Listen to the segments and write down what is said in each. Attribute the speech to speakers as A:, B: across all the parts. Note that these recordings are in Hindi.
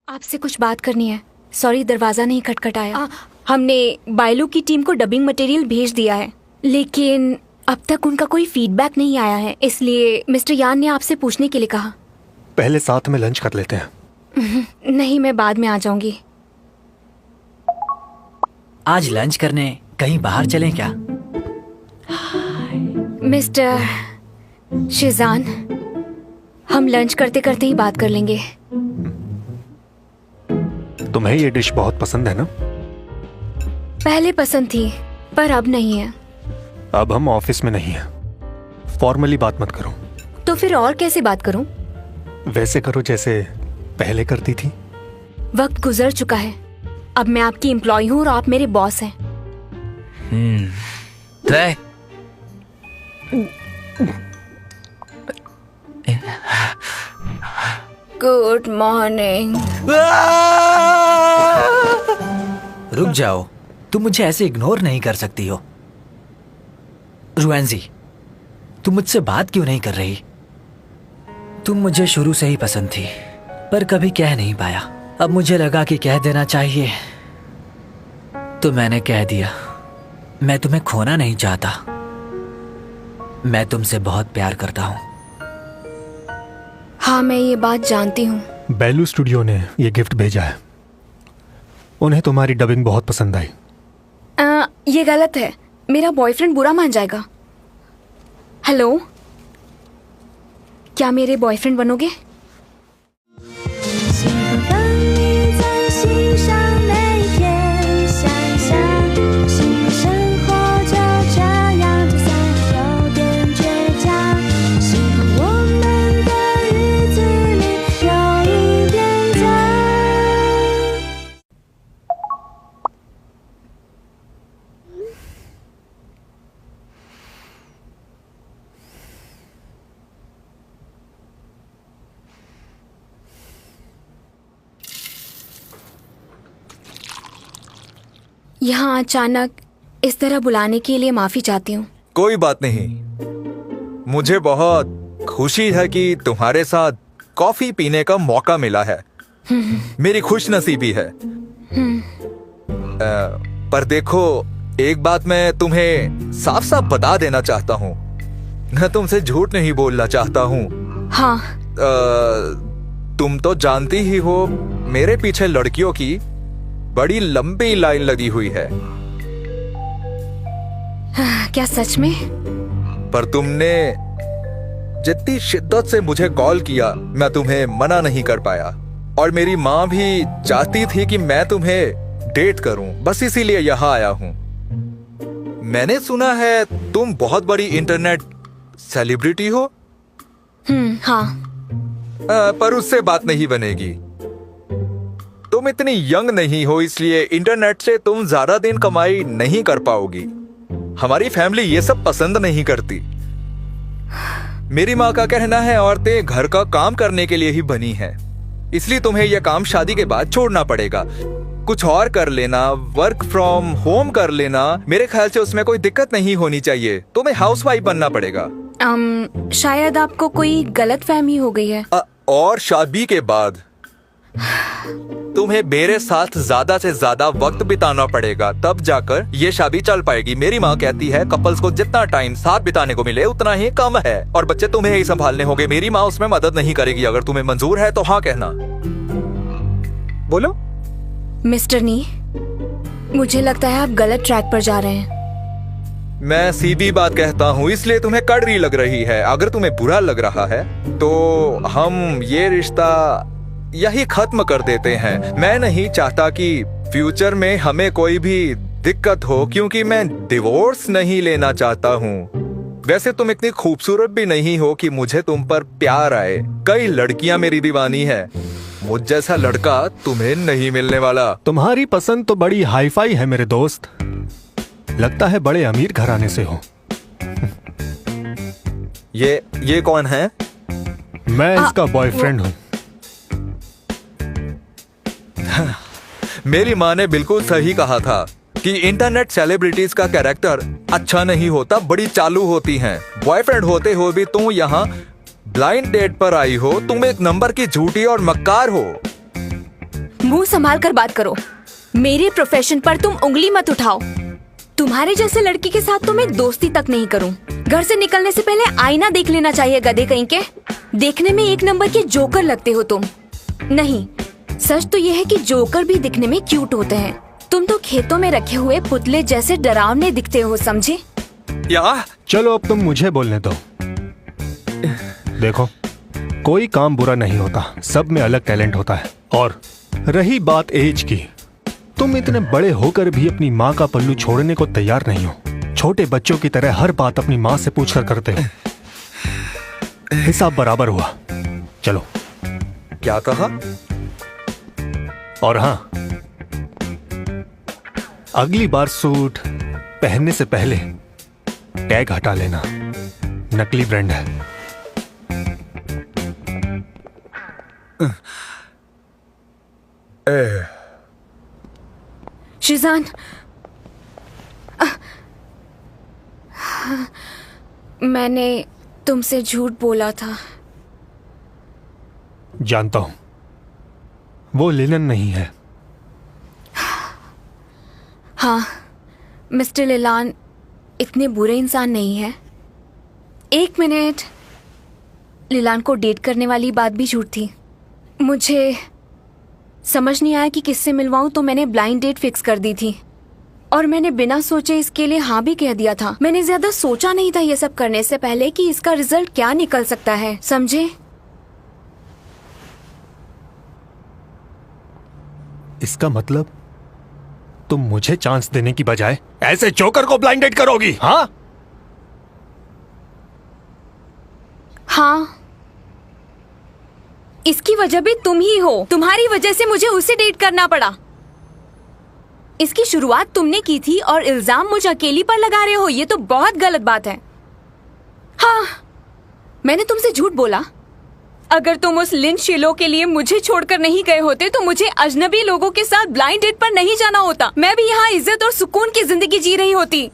A: आपसे कुछ बात करनी है। सॉरी, दरवाजा नहीं खटखटाया। हमने बायलू की टीम को डबिंग मटेरियल भेज दिया है, लेकिन अब तक उनका कोई फीडबैक नहीं आया है, इसलिए मिस्टर यान ने आपसे पूछने के लिए कहा।
B: पहले साथ में लंच कर लेते हैं।
A: नहीं, मैं बाद में आ जाऊंगी।
C: आज लंच करने कहीं बाहर चलें क्या?
A: मिस्टर शिजान, हम लंच करते करते ही बात कर लेंगे।
B: तुम्हें ये डिश बहुत पसंद है ना?
A: पहले पसंद थी, पर अब नहीं है।
B: अब हम ऑफिस में नहीं है। फॉर्मली बात मत करो।
A: तो फिर और कैसे बात करूं?
B: वैसे करो जैसे पहले करती थी।
A: वक्त गुजर चुका है। अब मैं आपकी एम्प्लॉय हूँ और आप मेरे बॉस हैं।
C: ट्राई।
A: Good morning.
C: रुक जाओ, तुम मुझे ऐसे इग्नोर नहीं कर सकती हो। रुएंजी, तुम मुझसे बात क्यों नहीं कर रही? तुम मुझे शुरू से ही पसंद थी, पर कभी कह नहीं पाया। अब मुझे लगा कि कह देना चाहिए, तो मैंने कह दिया। मैं तुम्हें खोना नहीं चाहता। मैं तुमसे बहुत प्यार करता हूँ।
A: हाँ, मैं ये बात जानती हूँ।
B: बैलू स्टूडियो ने ये गिफ्ट भेजा है। उन्हें तुम्हारी डबिंग बहुत पसंद आई।
A: ये गलत है। मेरा बॉयफ्रेंड बुरा मान जाएगा। हेलो, क्या मेरे बॉयफ्रेंड बनोगे? यहाँ अचानक इस तरह बुलाने के लिए माफी चाहती हूँ।
D: कोई बात नहीं। मुझे बहुत खुशी है कि तुम्हारे साथ कॉफी पीने का मौका मिला है। मेरी खुशनसीबी है। पर देखो, एक बात मैं तुम्हें साफ साफ बता देना चाहता हूँ। मैं तुमसे झूठ नहीं बोलना चाहता हूँ।
A: हाँ।
D: तुम तो जानती ही हो, मेरे पीछे लड़कियों की बड़ी लंबी लाइन लगी हुई है।
A: क्या सच में?
D: पर तुमने जितनी शिद्दत से मुझे कॉल किया, मैं तुम्हें मना नहीं कर पाया। और मेरी माँ भी चाहती थी कि मैं तुम्हें डेट करूं, बस इसीलिए यहाँ आया हूं। मैंने सुना है तुम बहुत बड़ी इंटरनेट सेलिब्रिटी हो।
A: हाँ।
D: पर उससे बात नहीं बनेगी। तुम इतनी यंग नहीं हो, इसलिए इंटरनेट से तुम ज्यादा दिन कमाई नहीं कर पाओगी। हमारी फैमिली ये सब पसंद नहीं करती। मेरी माँ का कहना है औरतें घर का काम करने के लिए ही बनी हैं, इसलिए तुम्हें यह काम शादी के बाद छोड़ना पड़ेगा। कुछ और कर लेना, वर्क फ्रॉम होम कर लेना, मेरे ख्याल से उसमें कोई दिक्कत नहीं होनी चाहिए। तुम्हें हाउसवाइफ बनना पड़ेगा।
A: शायद आपको कोई गलतफहमी हो गई है।
D: और शादी के बाद तुम्हें मेरे साथ ज्यादा से ज्यादा वक्त बिताना पड़ेगा, तब जाकर ये शादी चल पाएगी। मेरी माँ कहती है कपल्स को जितना टाइम साथ बिताने को मिले उतना ही कम है, और बच्चे तुम्हें ही संभालने होंगे। मेरी माँ उसमें मदद नहीं करेगी। अगर तुम्हें मंजूर है तो हाँ कहना। बोलो।
A: मिस्टर नी, मुझे लगता है आप गलत ट्रैक पर जा रहे हैं।
D: मैं सीधी बात कहता हूँ, इसलिए तुम्हें कड़वी लग रही है। अगर तुम्हें बुरा लग रहा है तो हम ये रिश्ता यही खत्म कर देते हैं। मैं नहीं चाहता कि फ्यूचर में हमें कोई भी दिक्कत हो, क्योंकि मैं डिवोर्स नहीं लेना चाहता हूँ। वैसे तुम इतनी खूबसूरत भी नहीं हो कि मुझे तुम पर प्यार आए। कई लड़कियां मेरी दीवानी है, मुझ जैसा लड़का तुम्हें नहीं मिलने वाला।
B: तुम्हारी पसंद तो बड़ी हाईफाई है मेरे दोस्त। लगता है बड़े अमीर घराने से हो।
D: ये कौन है?
B: मैं इसका बॉयफ्रेंड हूँ।
D: मेरी माँ ने बिल्कुल सही कहा था कि इंटरनेट सेलिब्रिटीज का कैरेक्टर अच्छा नहीं होता, बड़ी चालू होती हैं। बॉयफ्रेंड होते हो भी तुम यहाँ ब्लाइंड डेट पर आई हो। तुम एक नंबर की झूठी और मक्कार हो।
A: मुंह संभाल कर बात करो। मेरे प्रोफेशन पर तुम उंगली मत उठाओ। तुम्हारे जैसे लड़की के साथ तो मैं दोस्ती तक नहीं करूं। घर से निकलने से पहले आईना देख लेना चाहिए, गधे कहीं के। देखने में एक नंबर के जोकर लगते हो तुम। नहीं, सच तो यह है कि जोकर भी दिखने में क्यूट होते हैं। तुम तो खेतों में रखे हुए पुतले जैसे डरावने दिखते हो, समझे?
D: या
B: चलो अब तुम मुझे बोलने दो। देखो, कोई काम बुरा नहीं होता, सब में अलग टैलेंट होता है। और रही बात एज की, तुम इतने बड़े होकर भी अपनी माँ का पल्लू छोड़ने को तैयार नहीं हो। छोटे बच्चों की तरह हर बात अपनी माँ से पूछकर करते हो। हिसाब बराबर हुआ। चलो।
D: क्या कहा?
B: और हाँ, अगली बार सूट पहनने से पहले टैग हटा लेना, नकली ब्रांड है।
A: शिजान, मैंने तुमसे झूठ बोला था।
B: जानता हूं, वो लिनन नहीं है।
A: हाँ, मिस्टर लिलान इतने बुरे इंसान नहीं है। एक मिनट, लिलान को डेट करने वाली बात भी झूठ थी। मुझे समझ नहीं आया कि किससे मिलवाऊं, तो मैंने ब्लाइंड डेट फिक्स कर दी थी। और मैंने बिना सोचे इसके लिए हाँ भी कह दिया था। मैंने ज्यादा सोचा नहीं था ये सब करने से पहले कि इसका रिजल्ट क्या निकल सकता है, समझे?
B: इसका मतलब तुम मुझे चांस देने की बजाय ऐसे जोकर को ब्लाइंड डेट करोगी? हाँ?
A: हाँ, इसकी वजह भी तुम ही हो। तुम्हारी वजह से मुझे उसे डेट करना पड़ा। इसकी शुरुआत तुमने की थी और इल्जाम मुझ अकेली पर लगा रहे हो। ये तो बहुत गलत बात है। हाँ, मैंने तुमसे झूठ बोला। अगर तुम उस लिन शिलो के लिए मुझे छोड़कर नहीं गए होते तो मुझे अजनबी लोगों के साथ ब्लाइंड डेट पर नहीं जाना होता। मैं भी यहाँ इज्जत और सुकून की जिंदगी जी रही होती।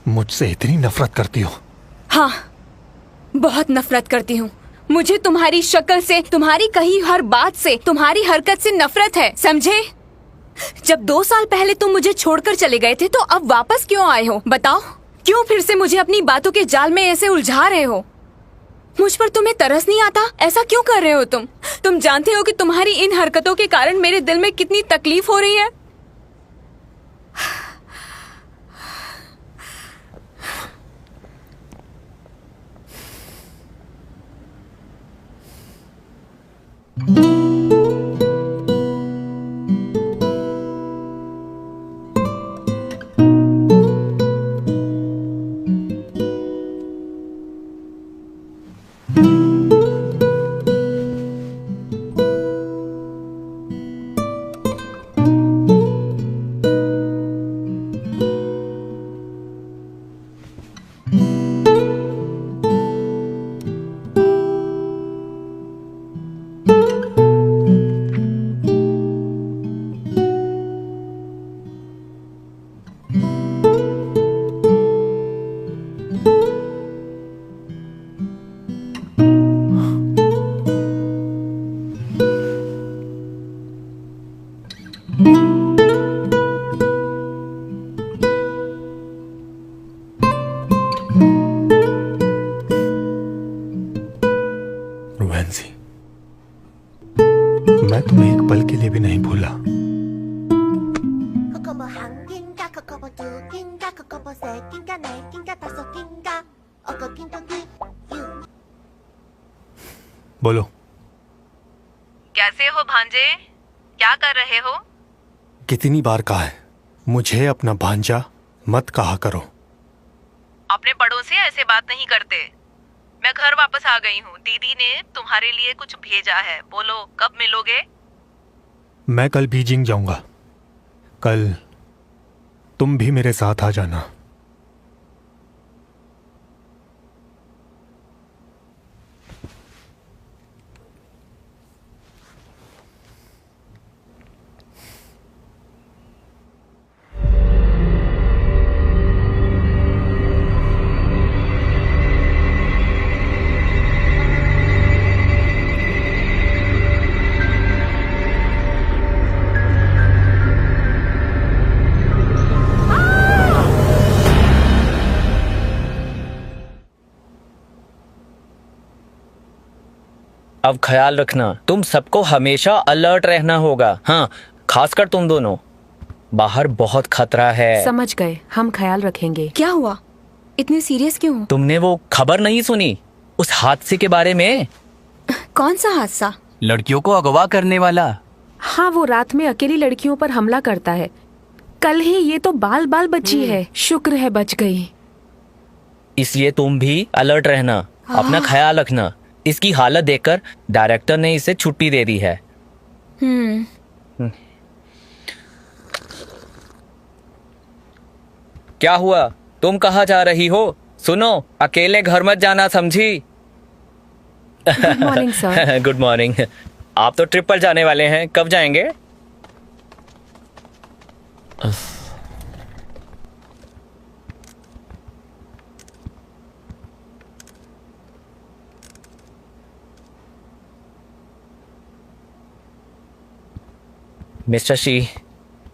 B: मुझसे इतनी नफरत करती हो?
A: हाँ, बहुत नफरत करती हूँ। मुझे तुम्हारी शक्ल से, तुम्हारी कही हर बात से, तुम्हारी हरकत से नफरत है, समझे? जब 2 साल पहले तुम मुझे छोड़कर चले गए थे तो अब वापस क्यों आए हो? बताओ, क्यों फिर से मुझे अपनी बातों के जाल में ऐसे उलझा रहे हो? मुझ पर तुम्हें तरस नहीं आता? ऐसा क्यों कर रहे हो तुम? तुम जानते हो कि तुम्हारी इन हरकतों के कारण मेरे दिल में कितनी तकलीफ हो रही है।
B: वैंसी, मैं तुम्हें एक पल के लिए भी नहीं भूला।
E: 그거 뭐 한 개인가 그거 뭐 두 개인가 그거 뭐 세 개인가 네 개인가 다섯 개인가 어거 낀통기 유
B: बोलो।
F: कैसे हो भांजे? क्या कर रहे हो?
B: कितनी बार कहा है मुझे अपना भांजा मत कहा करो।
F: अपने बड़ों से ऐसे बात नहीं करते। मैं घर वापस आ गई हूँ। दीदी ने तुम्हारे लिए कुछ भेजा है। बोलो कब मिलोगे?
B: मैं कल बीजिंग जाऊंगा। कल तुम भी मेरे साथ आ जाना।
G: अब ख्याल रखना, तुम सबको हमेशा अलर्ट रहना होगा। हाँ, खासकर तुम दोनों। बाहर बहुत खतरा है।
F: समझ गए, हम ख्याल रखेंगे।
A: क्या हुआ? इतने सीरियस क्यों हो?
G: तुमने वो खबर नहीं सुनी उस हादसे के बारे में?
A: कौन सा हादसा?
H: लड़कियों को अगवा करने वाला।
F: हाँ, वो रात में अकेली लड़कियों पर हमला करता है। कल ही ये तो बाल बाल बची है, शुक्र है बच गई।
G: इसलिए तुम भी अलर्ट रहना, अपना ख्याल रखना। इसकी हालत देखकर डायरेक्टर ने इसे छुट्टी दे दी है। क्या हुआ? तुम कहाँ जा रही हो? सुनो, अकेले घर मत जाना, समझी?
F: Good morning sir.
G: Good morning. आप तो ट्रिप पर जाने वाले हैं, कब जाएंगे? मिस्टर शी,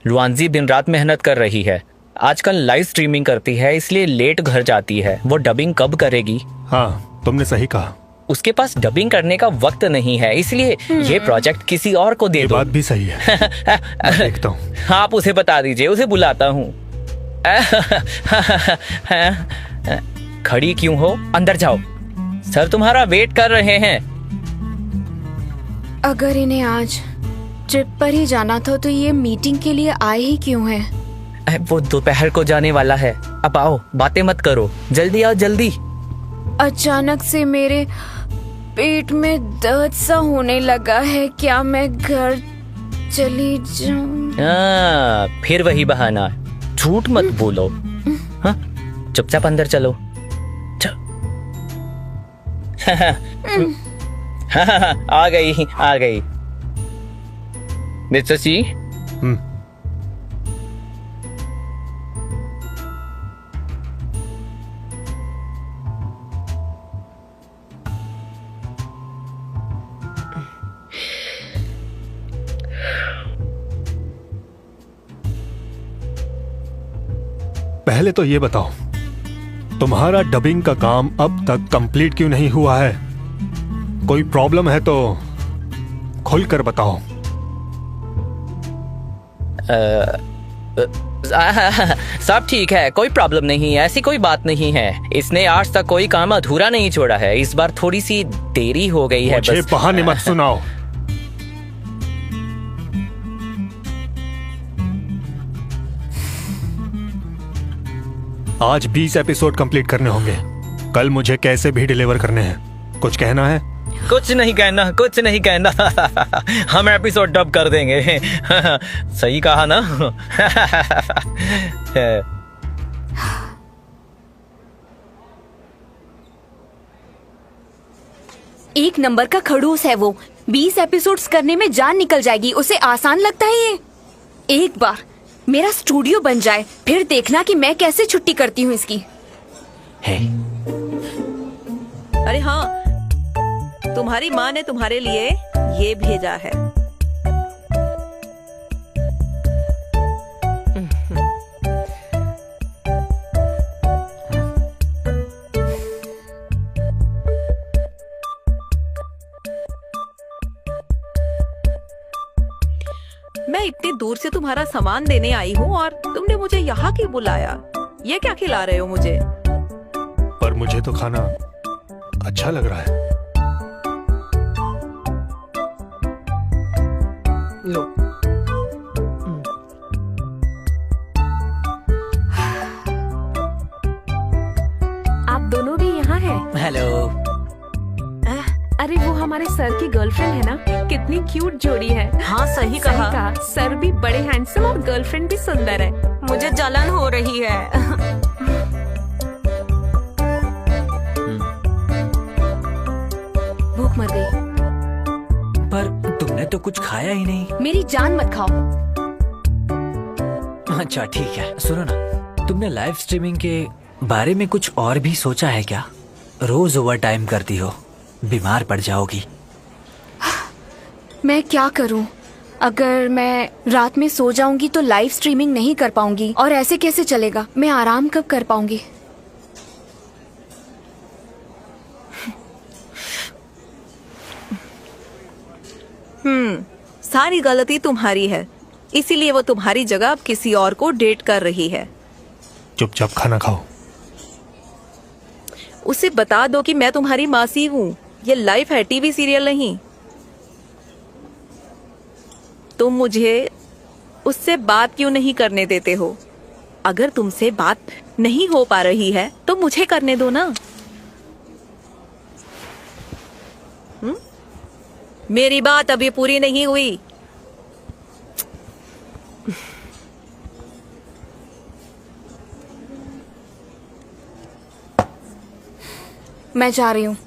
G: लुआंजी दिन रात मेहनत कर रही है। आजकल लाइव स्ट्रीमिंग करती है, इसलिए लेट घर जाती है। वो डबिंग कब करेगी?
B: हाँ, तुमने सही कहा।
G: उसके पास डबिंग करने का वक्त नहीं है, इसलिए ये प्रोजेक्ट किसी और को दे
B: ये
G: दो।
B: बात भी सही है। मैं देखता हूँ।
G: हाँ, आप उसे बता दीजिए, उसे बुलाता हूँ। खड़ी क्यों हो? अंदर जाओ, सर तुम्हारा वेट कर रहे हैं।
A: अगर इन्हें आज ट्रिप पर ही जाना था तो ये मीटिंग के लिए आए ही क्यों हैं?
G: वो दोपहर को जाने वाला है। अब आओ, बातें मत करो, जल्दी आओ, जल्दी।
A: अचानक से मेरे पेट में दर्द सा होने लगा है। क्या मैं घर चली जाऊं?
G: फिर वही बहाना, झूठ मत बोलो। हाँ, चुपचाप अंदर चलो। आ गई, आ गई। मिस्टर सी,
B: पहले तो ये बताओ, तुम्हारा डबिंग का काम अब तक कंप्लीट क्यों नहीं हुआ है? कोई प्रॉब्लम है तो खुलकर बताओ।
G: सब ठीक है, कोई प्रॉब्लम नहीं है, ऐसी कोई बात नहीं है। इसने आज तक कोई काम अधूरा नहीं छोड़ा है। इस बार थोड़ी सी देरी हो गई है
B: मुझे
G: बस।
B: बहाने मत सुनाओ। आज 20 एपिसोड कंप्लीट करने होंगे। कल मुझे कैसे भी डिलीवर करने हैं। कुछ कहना है?
G: कुछ नहीं कहना, कुछ नहीं कहना। हम एपिसोड डब कर देंगे। सही कहा ना?
A: एक नंबर का खड़ूस है वो। 20 एपिसोड्स करने में जान निकल जाएगी। उसे आसान लगता है ये। एक बार मेरा स्टूडियो बन जाए, फिर देखना कि मैं कैसे छुट्टी करती हूँ इसकी।
F: अरे हाँ, तुम्हारी माँ ने तुम्हारे लिए ये भेजा है। मैं इतनी दूर से तुम्हारा सामान देने आई हूँ और तुमने मुझे यहाँ क्यों बुलाया? ये क्या खिला रहे हो मुझे?
B: पर मुझे तो खाना अच्छा लग रहा है।
F: लो। आप दोनों भी यहाँ हैं?
C: हेलो।
F: अरे वो हमारे सर की गर्लफ्रेंड है ना? कितनी क्यूट जोड़ी है। हाँ, सही कहा। सर भी बड़े हैंडसम और गर्लफ्रेंड भी सुंदर है। मुझे जलन हो रही है।
A: भूख मर गई।
C: पर तुमने तो कुछ खाया ही नहीं।
A: मेरी जान मत खाओ।
C: अच्छा ठीक है, सुनो ना, तुमने लाइव स्ट्रीमिंग के बारे में कुछ और भी सोचा है क्या? रोज ओवर टाइम करती हो, बीमार पड़ जाओगी।
A: मैं क्या करूं? अगर मैं रात में सो जाऊंगी तो लाइव स्ट्रीमिंग नहीं कर पाऊंगी, और ऐसे कैसे चलेगा? मैं आराम कब कर पाऊंगी?
F: सारी गलती तुम्हारी है, इसीलिए वो तुम्हारी जगह अब किसी और को डेट कर रही है।
B: चुपचाप खाना खाओ।
F: उसे बता दो कि मैं तुम्हारी मासी हूँ, ये लाइफ है, टीवी सीरियल नहीं। तुम मुझे उससे बात क्यों नहीं करने देते हो? अगर तुमसे बात नहीं हो पा रही है तो मुझे करने दो ना। मेरी बात अभी पूरी नहीं हुई।
A: मैं जा रही हूँ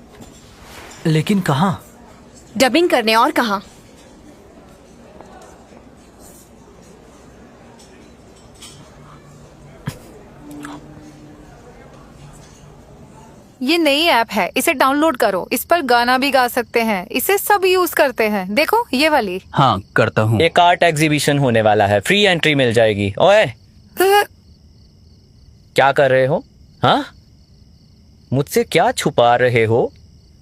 C: लेकिन कहाँ?
A: डबिंग करने। और कहाँ?
I: ये नई ऐप है, इसे डाउनलोड करो। इस पर गाना भी गा सकते हैं, इसे सब यूज करते हैं। देखो ये वाली।
H: हाँ करता हूँ।
G: एक आर्ट एग्जीबिशन होने वाला है, फ्री एंट्री मिल जाएगी। ओए क्या कर रहे हो? हाँ, मुझसे क्या छुपा रहे हो?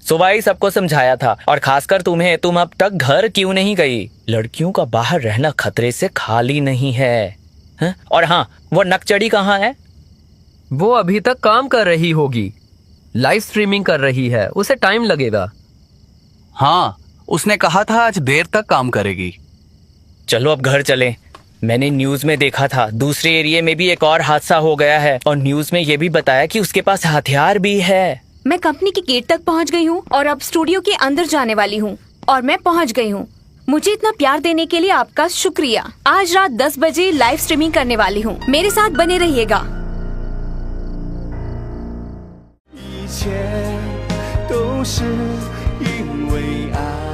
G: सुबह ही सबको समझाया था, और खासकर तुम्हें। तुम अब तक घर क्यों नहीं गई? लड़कियों का बाहर रहना खतरे से खाली नहीं है, हा? और हाँ, वो नकचड़ी कहाँ है?
J: वो अभी तक काम कर रही होगी, लाइव स्ट्रीमिंग कर रही है, उसे टाइम लगेगा।
H: हाँ, उसने कहा था आज देर तक काम करेगी।
G: चलो अब घर चलें। मैंने न्यूज में देखा था दूसरे एरिया में भी एक और हादसा हो गया है, और न्यूज में ये भी बताया कि उसके पास हथियार भी है।
A: मैं कंपनी के गेट तक पहुंच गई हूँ और अब स्टूडियो के अंदर जाने वाली हूँ, और मैं पहुंच गई हूँ। मुझे इतना प्यार देने के लिए आपका शुक्रिया। आज रात 10 बजे लाइव स्ट्रीमिंग करने वाली हूँ, मेरे साथ बने रहिएगा।
K: 一切都是因为爱。